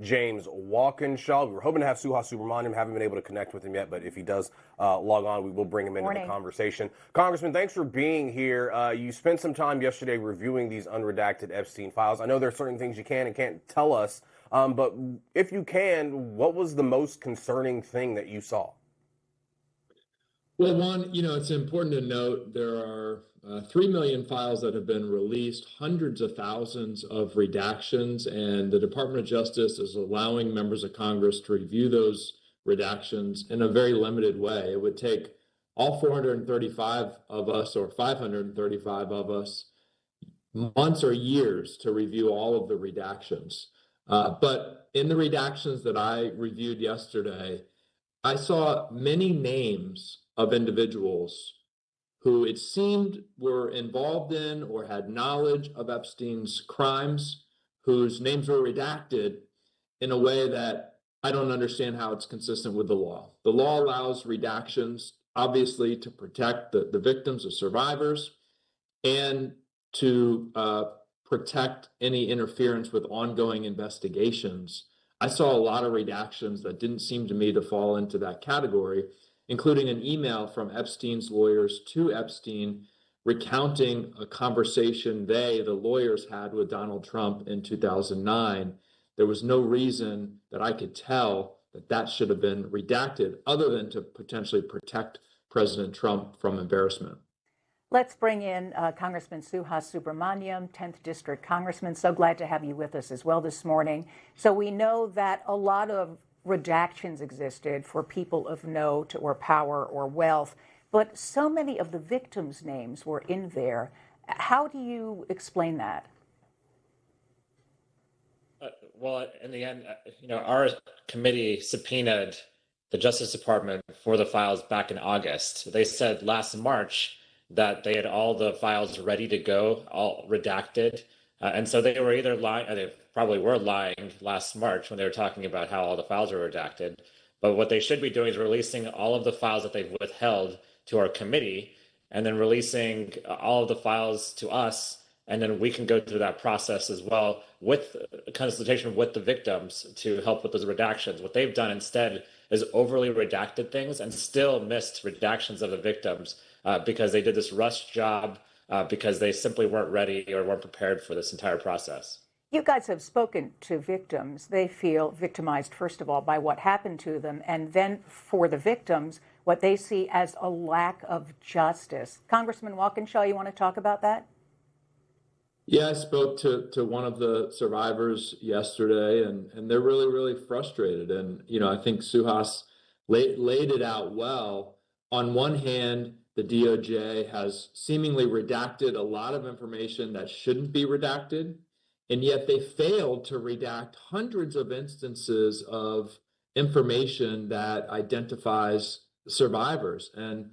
James Walkinshaw. We were hoping to have Subramanyam. Haven't been able to connect with him yet, but if he does log on, we will bring him into the conversation. Congressman, thanks for being here. You spent some time yesterday reviewing these unredacted Epstein files. I know there are certain things you can and can't tell us, but if you can, what was the most concerning thing that you saw? Well, one, it's important to note there are 3 million files that have been released, hundreds of thousands of redactions, and the Department of Justice is allowing members of Congress to review those redactions in a very limited way. It would take all 435 of us or 535 of us months or years to review all of the redactions. But in the redactions that I reviewed yesterday, I saw many names of individuals who it seemed were involved in or had knowledge of Epstein's crimes, whose names were redacted in a way that I don't understand how it's consistent with the law. The law allows redactions, obviously, to protect the victims, the survivors, and to protect any interference with ongoing investigations. I saw a lot of redactions that didn't seem to me to fall into that category, including an email from Epstein's lawyers to Epstein recounting a conversation the lawyers, had with Donald Trump in 2009. There was no reason that I could tell that should have been redacted other than to potentially protect President Trump from embarrassment. Let's bring in Congressman Suhas Subramanyam, 10th District Congressman. So glad to have you with us as well this morning. So we know that a lot of redactions existed for people of note or power or wealth, but so many of the victims' names were in there. How do you explain that? Well, in the end, our committee subpoenaed the Justice Department for the files back in August. They said last March that they had all the files ready to go, all redacted. And so they were either lying, they probably were lying last March when they were talking about how all the files were redacted. But what they should be doing is releasing all of the files that they've withheld to our committee, and then releasing all of the files to us. And then we can go through that process as well with consultation with the victims to help with those redactions. What they've done instead is overly redacted things and still missed redactions of the victims because they did this rush job because they simply weren't ready or weren't prepared for this entire process. You guys have spoken to victims. They feel victimized, first of all, by what happened to them, and then for the victims, what they see as a lack of justice. Congressman Walkinshaw, you want to talk about that? Yeah, I spoke to one of the survivors yesterday, and they're really, really frustrated. And, I think Suhas laid it out well. On one hand, the DOJ has seemingly redacted a lot of information that shouldn't be redacted, and yet they failed to redact hundreds of instances of information that identifies survivors. And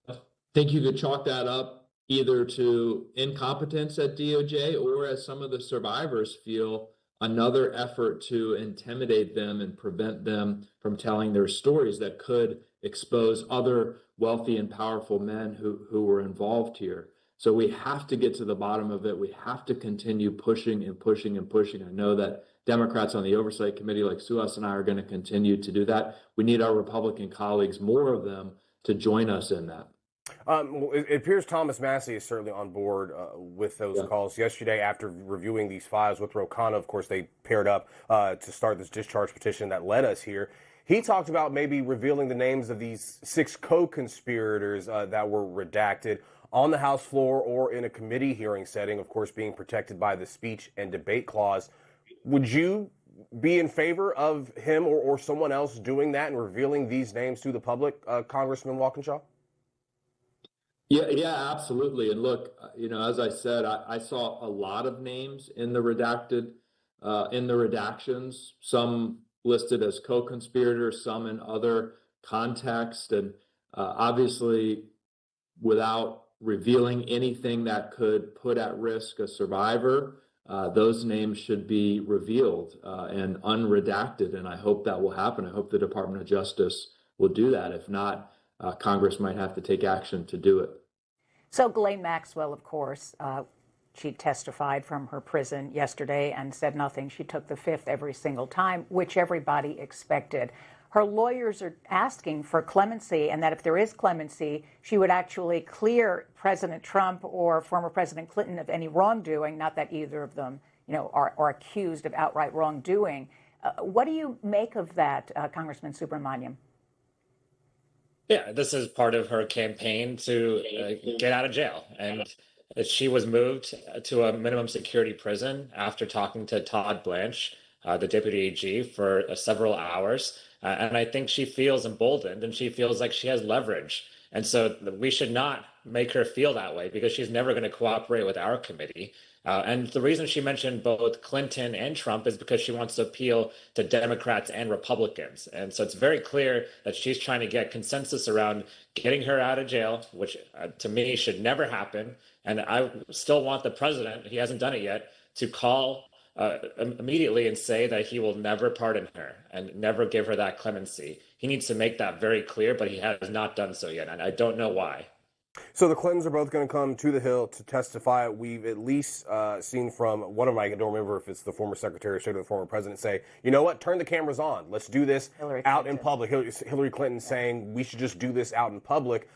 I think you could chalk that up either to incompetence at DOJ or, as some of the survivors feel, another effort to intimidate them and prevent them from telling their stories that could expose other wealthy and powerful men who were involved here. So we have to get to the bottom of it. We have to continue pushing and pushing and pushing. I know that Democrats on the Oversight Committee like Suhas and I are going to continue to do that. We need our Republican colleagues, more of them, to join us in that. Well, it appears Thomas Massie is certainly on board with those calls. Yesterday, after reviewing these files with Ro Khanna, of course, they paired up to start this discharge petition that led us here. He talked about maybe revealing the names of these 6 co-conspirators that were redacted on the House floor or in a committee hearing setting, of course, being protected by the speech and debate clause. Would you be in favor of him or someone else doing that and revealing these names to the public, Congressman Walkinshaw? Yeah, absolutely. And look, as I said, I saw a lot of names in the redactions, some listed as co-conspirators, some in other contexts, and obviously without revealing anything that could put at risk a survivor, those names should be revealed and unredacted. And I hope that will happen. I hope the Department of Justice will do that. If not, Congress might have to take action to do it. So Ghislaine Maxwell, of course, She testified from her prison yesterday and said nothing. She took the fifth every single time, which everybody expected. Her lawyers are asking for clemency, and that if there is clemency, she would actually clear President Trump or former President Clinton of any wrongdoing, not that either of them, are accused of outright wrongdoing. What do you make of that, Congressman Subramanyam? Yeah, this is part of her campaign to get out of jail. And she was moved to a minimum security prison after talking to Todd Blanche, the deputy AG, for several hours. And I think she feels emboldened and she feels like she has leverage. And so we should not make her feel that way because she's never going to cooperate with our committee. And the reason she mentioned both Clinton and Trump is because she wants to appeal to Democrats and Republicans. And so it's very clear that she's trying to get consensus around getting her out of jail, which to me should never happen. And I still want the president, he hasn't done it yet, to call immediately and say that he will never pardon her and never give her that clemency. He needs to make that very clear, but he has not done so yet. And I don't know why. So the Clintons are both going to come to the Hill to testify. We've at least seen from one of them, I don't remember if it's the former Secretary of State or the former president, say, you know what, turn the cameras on. Let's do this out in public. Hillary Clinton saying we should just do this out in public.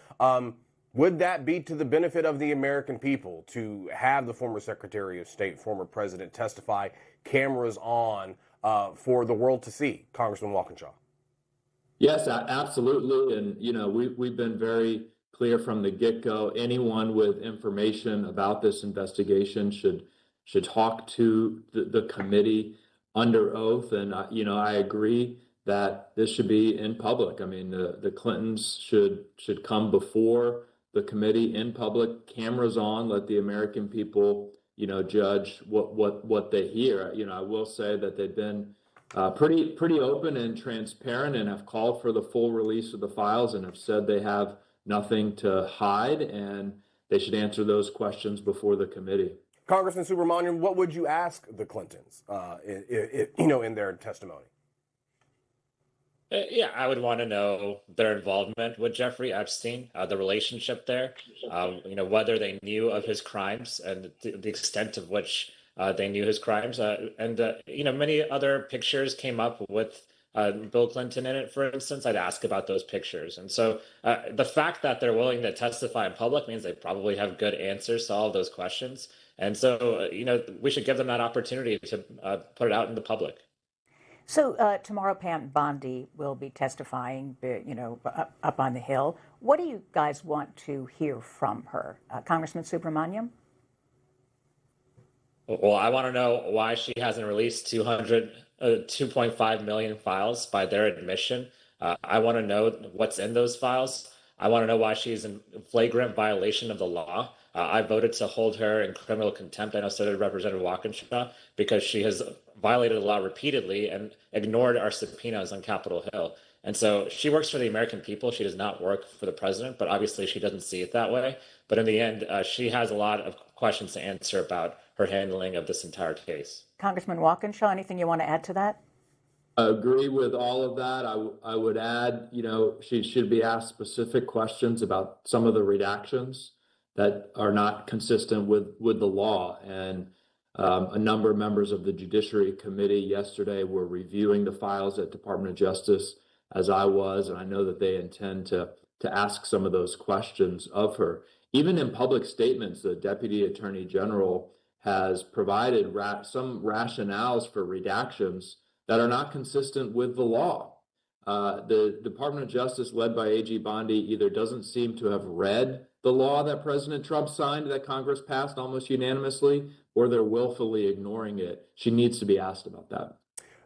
Would that be to the benefit of the American people to have the former Secretary of State, former president testify, cameras on for the world to see? Congressman Walkinshaw. Yes, absolutely. And, we've been very clear from the get-go. Anyone with information about this investigation should talk to the committee under oath. And, I agree that this should be in public. I mean, the Clintons should come before the committee in public, cameras on, let the American people, judge what they hear. I will say that they've been pretty open and transparent and have called for the full release of the files and have said they have nothing to hide and they should answer those questions before the committee. Congressman Subramanyam, what would you ask the Clintons, in their testimony? Yeah, I would want to know their involvement with Jeffrey Epstein, the relationship there, whether they knew of his crimes and the extent of which they knew his crimes. Many other pictures came up with Bill Clinton in it, for instance. I'd ask about those pictures. And so the fact that they're willing to testify in public means they probably have good answers to all of those questions. And so, we should give them that opportunity to put it out in the public. So tomorrow, Pam Bondi will be testifying, up on the Hill. What do you guys want to hear from her? Congressman Subramanyam? Well, I want to know why she hasn't released 2.5 million files by their admission. I want to know what's in those files. I want to know why she's in flagrant violation of the law. I voted to hold her in criminal contempt. I know so did Representative Walkinshaw, because she has violated the law repeatedly and ignored our subpoenas on Capitol Hill. And so she works for the American people. She does not work for the president, but obviously she doesn't see it that way. But in the end, she has a lot of questions to answer about her handling of this entire case. Congressman Walkinshaw, anything you want to add to that? I agree with all of that. I would add, she should be asked specific questions about some of the redactions that are not consistent with the law. And a number of members of the Judiciary Committee yesterday were reviewing the files at Department of Justice, as I was, and I know that they intend to ask some of those questions of her. Even in public statements, the Deputy Attorney General has provided some rationales for redactions that are not consistent with the law. The Department of Justice, led by AG Bondi, either doesn't seem to have read the law that President Trump signed that Congress passed almost unanimously, or they're willfully ignoring it. She needs to be asked about that.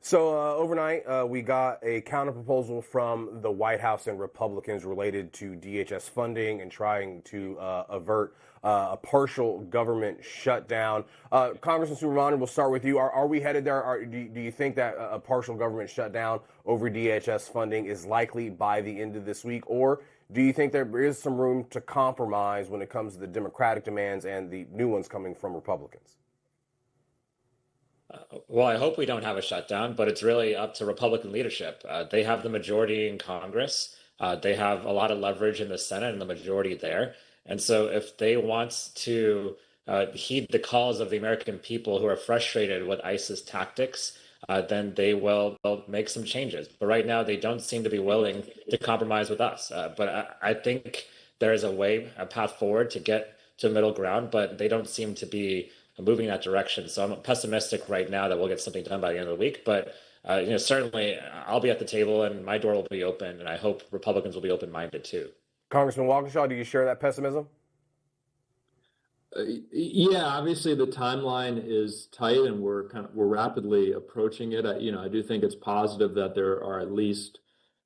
So overnight, we got a counterproposal from the White House and Republicans related to DHS funding and trying to avert a partial government shutdown. Congressman Subramanyam, we'll start with you. Are we headed there? Do you think that a partial government shutdown over DHS funding is likely by the end of this week? Or do you think there is some room to compromise when it comes to the Democratic demands and the new ones coming from Republicans? Well, I hope we don't have a shutdown, but it's really up to Republican leadership. They have the majority in Congress. They have a lot of leverage in the Senate and the majority there. And so if they want to heed the calls of the American people who are frustrated with ISIS tactics, then they will make some changes. But right now, they don't seem to be willing to compromise with us. But I think there is a path forward to get to middle ground, but they don't seem to be moving in that direction. So I'm pessimistic right now that we'll get something done by the end of the week. But certainly I'll be at the table and my door will be open, and I hope Republicans will be open-minded too. Congressman Walkinshaw, do you share that pessimism? Yeah, obviously the timeline is tight, and we're rapidly approaching it. I do think it's positive that there are at least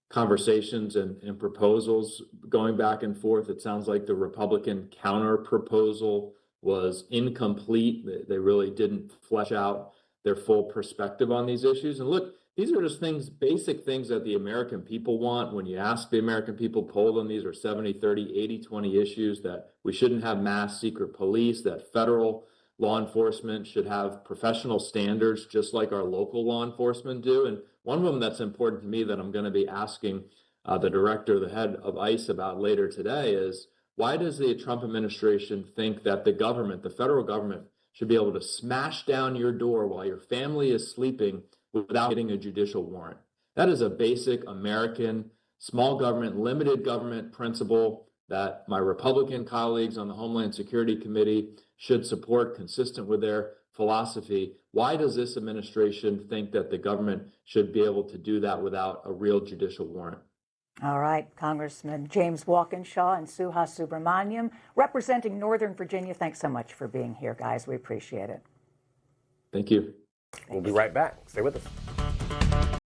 conversations and proposals going back and forth. It sounds like the Republican counter proposal was incomplete. They really didn't flesh out their full perspective on these issues. And look, these are just basic things that the American people want. When you ask the American people, poll them, these are 70-30, 80-20 issues: that we shouldn't have mass secret police, that federal law enforcement should have professional standards just like our local law enforcement do. And one of them that's important to me that I'm going to be asking the director, the head of ICE, about later today is, why does the Trump administration think that the government, the federal government, should be able to smash down your door while your family is sleeping without getting a judicial warrant? That is a basic American small government, limited government principle that my Republican colleagues on the Homeland Security Committee should support, consistent with their philosophy. Why does this administration think that the government should be able to do that without a real judicial warrant? All right, Congressman James Walkinshaw and Suhas Subramanyam, representing Northern Virginia. Thanks so much for being here, guys. We appreciate it. Thank you. We'll be right back. Stay with us.